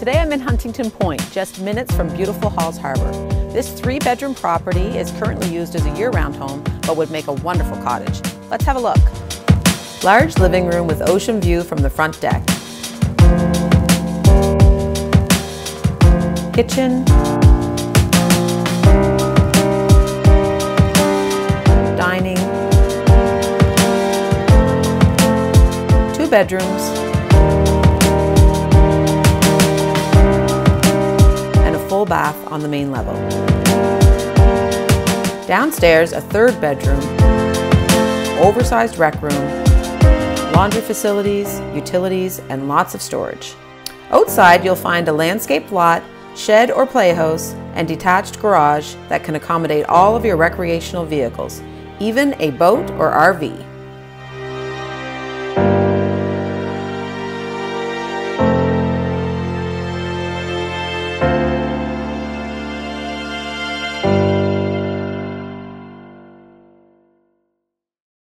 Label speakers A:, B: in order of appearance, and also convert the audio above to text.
A: Today I'm in Huntington Point, just minutes from beautiful Halls Harbour. This 3-bedroom property is currently used as a year-round home, but would make a wonderful cottage. Let's have a look. Large living room with ocean view from the front deck. Kitchen. Dining. 2 bedrooms. And a full bath on the main level. Downstairs, a 3rd bedroom, oversized rec room, laundry facilities, utilities, and lots of storage. Outside, you'll find a landscaped lot, shed or playhouse, and detached garage that can accommodate all of your recreational vehicles, even a boat or RV.